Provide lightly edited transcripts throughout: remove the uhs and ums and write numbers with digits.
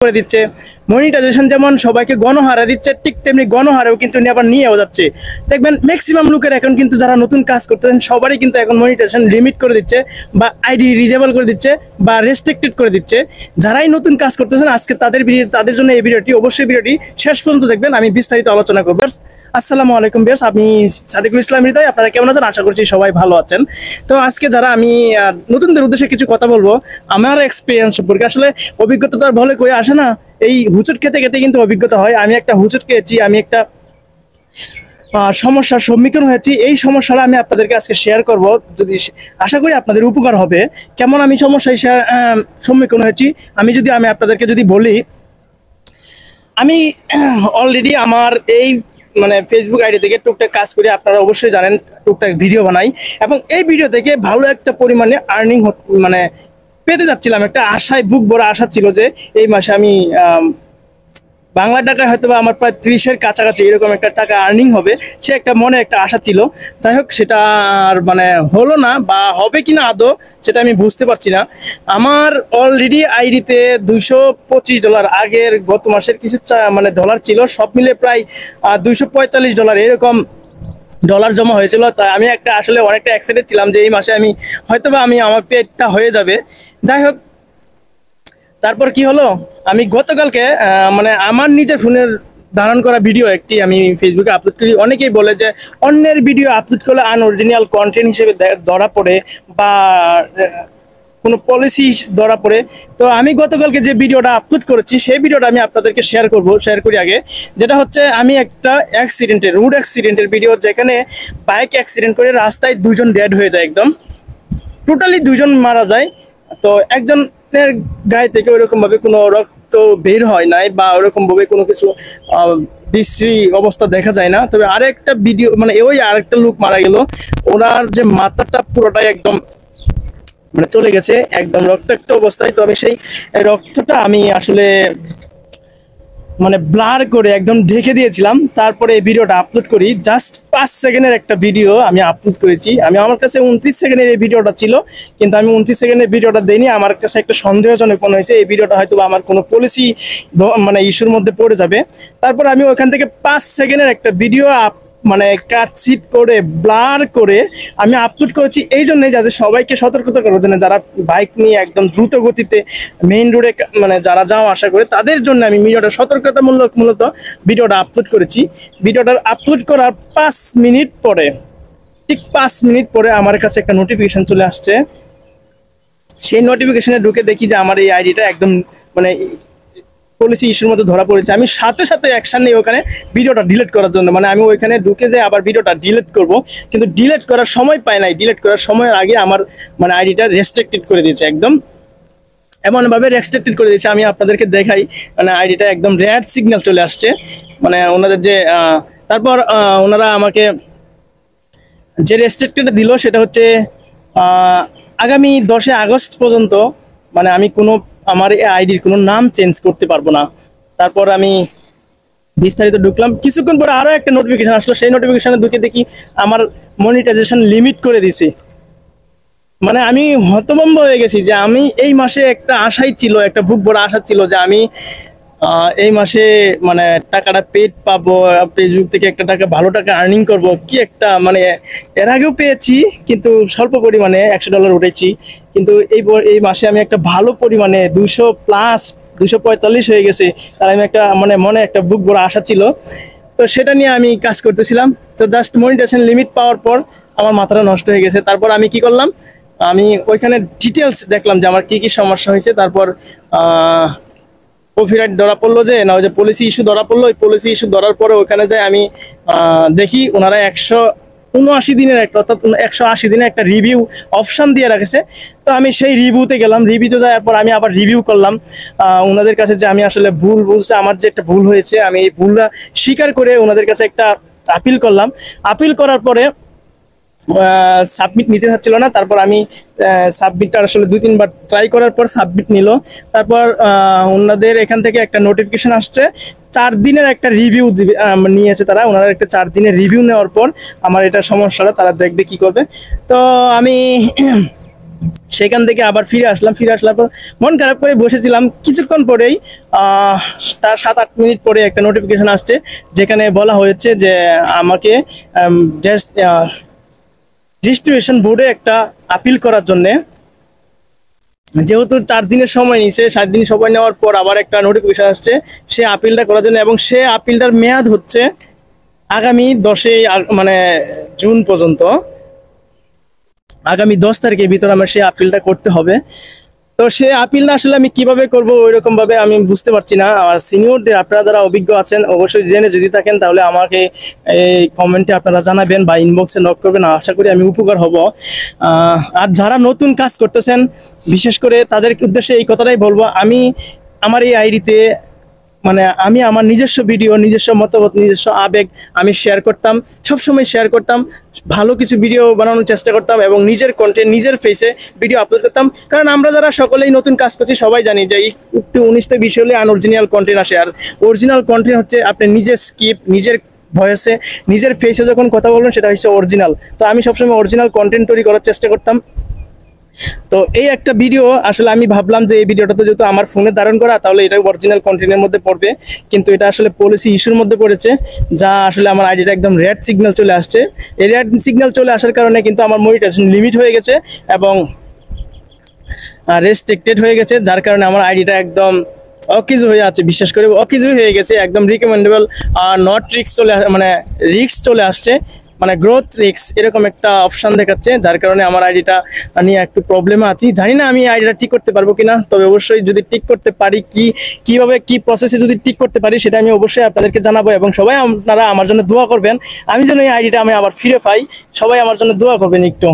করে দিচ্ছে। মনিটাইজেশন যেমন সবাইকে গণহারে দিচ্ছে, ঠিক তেমনি গণহারেও কিন্তু আবার নিয়েও যাচ্ছে। দেখবেন ম্যাক্সিমাম লোকের এখন কিন্তু যারা নতুন কাজ করতেছেন সবারই কিন্তু এখন মনিটাইজেশন লিমিট করে দিচ্ছে, বা আইডি রিজেবল করে দিচ্ছে, বা রেস্ট্রিক্টেড করে দিচ্ছে। যারাই নতুন কাজ করতেছেন আজকে তাদের জন্য এই ভিডিওটি, অবশ্যই ভিডিওটি শেষ পর্যন্ত দেখবেন, আমি বিস্তারিত আলোচনা করবো। আসসালামু আলাইকুম ভিউয়ার্স, আমি সাদিকুল ইসলাম হৃদয়। আপনারা কেমন আছেন? আশা করছি সবাই ভালো আছেন। তো আজকে যারা আমি নতুনদের উদ্দেশ্যে কিছু কথা বলবো আমার এক্সপিরিয়েন্স সম্পর্কে। আসলে অভিজ্ঞতা তো আর ভালো করে আসে না, এই হুচট খেতে খেতে কিন্তু অভিজ্ঞতা হয়। আমি একটা হুচট খেয়েছি, আমি একটা সমস্যার সম্মুখীন হয়েছি। এই সমস্যাটা আমি আপনাদেরকে আজকে শেয়ার করব, যদি আশা করি আপনাদের উপকার হবে। কেমন আমি সমস্যায় সম্মুখীন হয়েছি আমি আপনাদেরকে যদি বলি, আমি অলরেডি আমার এই মানে ফেসবুক আইডি থেকে টুকটাক কাজ করি, আপনারা অবশ্যই জানেন, টুকটাক ভিডিও বানাই, এবং এই ভিডিও থেকে ভালো একটা পরিমাণে আর্নিং মানে পেতে যাচ্ছিলাম। একটা আশায়, বুক ভরা আশা ছিল যে এই মাসে আমি বাংলা টাকায় হয়তো বা আমার প্রায় 30-এর কাছাকাছি এরকম একটা টাকা আর্নিং হবে, সে একটা মনে একটা আশা ছিল। যাই হোক, সেটা আর মানে হলো না, বা হবে কিনা আদৌ সেটা আমি বুঝতে পারছি না। আমার অলরেডি আইডিতে $225, আগের গত মাসের কিছু মানে ডলার ছিল, সব মিলে প্রায় $245 এরকম ডলার জমা হয়েছিল। তাই আমি একটা আসলে অনেকটা এক্সাইটেড ছিলাম যে এই মাসে আমি হয়তোবা আমার পেটটা হয়ে যাবে। যাই হোক, তারপর কি হলো, আমি গতকালকে মানে আমার নিজের ফোনের ধারণ করা ভিডিও একটি আমি ফেসবুকে আপলোড করি। অনেকেই বলে যে অন্যের ভিডিও আপলোড করলে আনঅরিজিনাল কন্টেন্ট হিসেবে ধরা পড়ে, বা কোনো পলিসি ধরা পড়ে। তো আমি গতকালকে যে ভিডিওটা আপলোড করেছি সেই ভিডিওটা আমি আপনাদেরকে শেয়ার করি আগে। যেটা হচ্ছে আমি একটা রোড অ্যাক্সিডেন্টের ভিডিও, যেখানে বাইক অ্যাক্সিডেন্ট করে রাস্তায় দুজন ডেড হয়ে যায়, একদম টোটালি দুজন মারা যায়। তো একজনের গায়ে থেকে ওইরকম ভাবে কোনো রক্ত বের হয় নাই, বা ওরকম ভাবে কোনো কিছু বিশ্রী অবস্থা দেখা যায় না। তবে আরেকটা ভিডিও, মানে ওই আরেকটা লোক মারা গেল, ওনার যে মাথাটা পুরোটাই একদম মানে চলে গেছে, একদম রক্তাক্ত অবস্থায়। তো আমি সেই রক্তটা আমি আসলে মানে ব্লার করে একদম ঢেকে দিয়েছিলাম। তারপরে এই ভিডিওটা আপলোড করি, জাস্ট 5 সেকেন্ডের একটা ভিডিও আমি আপলোড করেছি। আমার কাছে 29 সেকেন্ডের এই ভিডিওটা ছিল, কিন্তু আমি 29 সেকেন্ডের ভিডিওটা দেইনি। আমার কাছে একটা সন্দেহজনক মনে হয়েছে এই ভিডিওটা হয়তো আমার কোনো পলিসি মানে ইস্যুর মধ্যে পড়ে যাবে। তারপর আমি ওখান থেকে 5 সেকেন্ডের একটা ভিডিও মানে কাটছিট করে ব্লার করে আমি আপলোড করেছি, এই জন্যই যাতে সবাইকে সতর্কতা করার জন্য, যারা বাইক নিয়ে একদম দ্রুত গতিতে মেইন রোডে মানে যারা যাওয়া আসা করে তাদের জন্য আমি ভিডিওটা সতর্কতামূলক মূলত ভিডিওটা আপলোড করেছি। ভিডিওটা আপলোড করার 5 মিনিট পরে, ঠিক 5 মিনিট পরে আমার কাছে একটা নোটিফিকেশন চলে আসছে। সেই নোটিফিকেশনে ঢুকে দেখি যে আমার এই আইডিটা একদম মানে পলিসি ইস্যুর মধ্যে ধরা পড়েছে। আমি সাথে সাথে অ্যাকশন নিই ওখানে ভিডিওটা ডিলিট করার জন্য। মানে আমি ওইখানে ঢুকে যে আবার ভিডিওটা ডিলিট করব, কিন্তু ডিলিট করার সময় পাই নাই। ডিলিট করার সময়ের আগে আমার মানে আইডিটা রেস্ট্রিক্টেড করে দিয়েছে, একদম এমনভাবে রেস্ট্রিক্টেড করে দিয়েছে। আমি আপনাদেরকে দেখাই, মানে আইডিটা একদম রেড সিগন্যাল চলে আসছে। মানে ওনাদের যে তারপর ওনারা আমাকে যে রেস্ট্রিক্টেড দিল সেটা হচ্ছে আগামী 10 আগস্ট পর্যন্ত মানে আমি আমার এই আইডির কোনো নাম চেঞ্জ করতে পারবো না। তারপর আমি বিস্তারিত ঢুকলাম, কিছুক্ষণ পরে আরো একটা নোটিফিকেশন আসলো। সেই নোটিফিকেশনে ঢুকে দেখি আমার মনিটাইজেশন লিমিট করে দিছে। মানে আমি হতভম্ব হয়ে গেছি যে আমি এই মাসে একটা আশাই ছিল, একটা বুক ভরা আশা ছিল যে আমি এই মাসে মানে টাকাটা পেড পাবো, ফেসবুক থেকে একটা টাকা ভালো টাকা আর্নিং করব, কি একটা মানে এর আগেও পেয়েছি, কিন্তু স্বল্প পরিমাণে $100 উঠেছি। কিন্তু এই মাসে আমি একটা ভালো পরিমাণে 200+ 245 হয়ে গেছে। তার আমি একটা মানে মনে একটা বুক ভরা আশা ছিল। তো সেটা নিয়ে আমি কাজ করতেছিলাম। তো জাস্ট মনিটাইজেশন লিমিট পাওয়ার পর আমার মাথাটা নষ্ট হয়ে গেছে। তারপর আমি কি করলাম, আমি ওইখানে ডিটেলস দেখলাম যে আমার কি কি সমস্যা হয়েছে। তারপর কপিরাইট ধরা পড়লো, যে না ওই যে পলিসি ইস্যু ধরা পড়লো। ওই পলিসি ইস্যু ধরার পরে ওখানে যাই আমি দেখি ওনারা 179 দিনের একটা, অর্থাৎ 180 দিনের একটা রিভিউ অপশন দিয়ে রাখেছে। তো আমি সেই রিভিউতে গেলাম। রিভিউতে যাওয়ার পর আমি আবার রিভিউ করলাম ওনাদের কাছে, যে আমি আসলে ভুল বুঝতে, আমার যে একটা ভুল হয়েছে আমি এই ভুলটা স্বীকার করে ওনাদের কাছে একটা আপিল করলাম। আপিল করার পরে সাবমিট নিতে হচ্ছিল না। তারপর আমি সাবমিটটা আসলে 2-3 বার ট্রাই করার পর সাবমিট নিল। তারপর ওনাদের এখান থেকে একটা নোটিফিকেশন আসছে, 4 দিনের একটা রিভিউ নিয়েছে তারা। ওনারা একটা 4 দিনের রিভিউ নেওয়ার পর আমার এটা সমস্যাটা তারা দেখবে কি করবে। তো আমি সেখান থেকে আবার ফিরে আসলাম পর মন খারাপ করে বসেছিলাম। কিছুক্ষণ পরেই তার 7-8 মিনিট পরে একটা নোটিফিকেশন আসছে, যেখানে বলা হয়েছে যে আমাকে ডিস্ট্রিবিউশন বোর্ডে একটা আপিল করার জন্যে, যেহেতু 4 দিনের সময় নিয়েছে, 7 দিন সময় নেওয়ার পর আবার একটা নোটিফিকেশন আসছে সে আপিলটা করার জন্য, এবং সে আপিলটার মেয়াদ হচ্ছে আগামী 10 মানে জুন পর্যন্ত। আগামী 10 তারিখের ভিতরে আমার সেই আপিলটা করতে হবে। তো সে আপিলটা আসলে আমি কিভাবে করব ওইরকম ভাবে আমি বুঝতে পারছি না। আর সিনিয়রদের, আপনারা যারা অভিজ্ঞ আছেন অবশ্যই জেনে যদি থাকেন তাহলে আমাকে এই কমেন্টে আপনারা জানাবেন বা ইনবক্সে নক করবেন, আশা করি আমি উপকার হব। আর যারা নতুন কাজ করতেছেন বিশেষ করে তাদের উদ্দেশ্যে এই কথাটাই বলবো, আমি আমার এই আইডিতে মানে আমি আমার নিজস্ব ভিডিও, নিজস্ব মতামত, নিজস্ব আবেগ আমি শেয়ার করতাম, সবসময় শেয়ার করতাম, ভালো কিছু ভিডিও বানানোর চেষ্টা করতাম এবং নিজের কন্টেন্ট নিজের ফেসে ভিডিও আপলোড করতাম। কারণ আমরা যারা সকলেই নতুন কাজ করছি সবাই জানি যে একটু 19-20 হলে আনঅরিজিনাল কন্টেন্ট আসে, আর অরিজিনাল কন্টেন্ট হচ্ছে আপনি নিজের স্ক্রিপ্ট, নিজের ভয়েসে, নিজের ফেসে যখন কথা বলবেন সেটা হচ্ছে অরিজিনাল। তো আমি সবসময় অরিজিনাল কন্টেন্ট তৈরি করার চেষ্টা করতাম। তো এই একটা ভিডিও আসলে আমি ভাবলাম যে এই ভিডিওটা তো যেহেতু আমার ফোনে ধারণ করা তাহলে এটা অরিজিনাল কন্টেন্টের মধ্যে পড়বে, কিন্তু এটা আসলে পলিসি ইস্যুর মধ্যে পড়েছে, যা আসলে আমার আইডিটা একদম রেড সিগন্যাল চলে আসছে। এই রেড সিগন্যাল চলে আসার কারণে কিন্তু আমার মনিটাইজেশন লিমিট হয়ে গেছে এবং রেস্ট্রিক্টেড হয়ে গেছে, যার কারণে আমার আইডিটা একদম অকিজু হয়ে আছে, বিশেষ করে অকিজু হয়ে গেছে, একদম রিকমেন্ডেবল আর নট রিক্স চলে মানে রিক্স চলে আসছে, মানে গ্রোথ রিক্স এরকম একটা অপশন দেখাচ্ছে, যার কারণে আমার আইডিটা নিয়ে একটু প্রবলেমে আছি। জানি না আমি আইডিটা ঠিক করতে পারবো কিনা, তবে অবশ্যই যদি ঠিক করতে পারি, কিভাবে কি প্রসেসে যদি ঠিক করতে পারি সেটা আমি অবশ্যই আপনাদেরকে জানাবো, এবং সবাই আপনারা আমার জন্য দোয়া করবেন আমি যেন এই আইডিটা আমি আবার ফিরে পাই। সবাই আমার জন্য দোয়া করবেন একটু।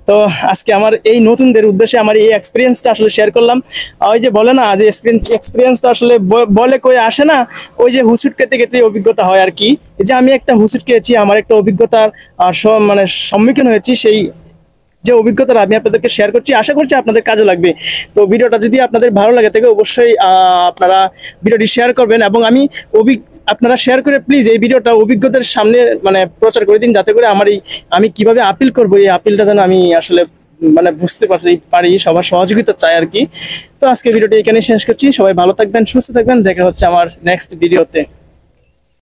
তো আজকে আমার এই নতুনদের উদ্দেশ্যে আমার এই এক্সপিরিয়েন্সটা আসলে শেয়ার করলাম। ওই যে বলে না যে এক্সপিরিয়েন্স তো আসলে বলে কই আসে না, ওই যে হুসুট খেতে খেতে অভিজ্ঞতা হয় আর কি। এই যে আমি একটা হুসুট খেয়েছি, আমার একটা অভিজ্ঞতার মানে সম্মুখীন হয়েছি, সেই যে অভিজ্ঞতাটা আমি আপনাদেরকে শেয়ার করছি, আশা করছি আপনাদের কাজে লাগবে। তো ভিডিওটা যদি আপনাদের ভালো লাগে থাকে অবশ্যই আপনারা ভিডিওটি শেয়ার করবেন, এবং আপনারা শেয়ার করে প্লিজ এই ভিডিওটা অভিজ্ঞতার সামনে মানে প্রচার করে দিন, যাতে করে আমি কিভাবে আপিল করবো এই আপিলটা যেন আমি আসলে মানে বুঝতে পারি, সবার সহযোগিতা চাই আর কি। তো আজকে ভিডিওটি এখানে শেষ করছি, সবাই ভালো থাকবেন, সুস্থ থাকবেন, দেখা হচ্ছে আমার নেক্সট ভিডিওতে।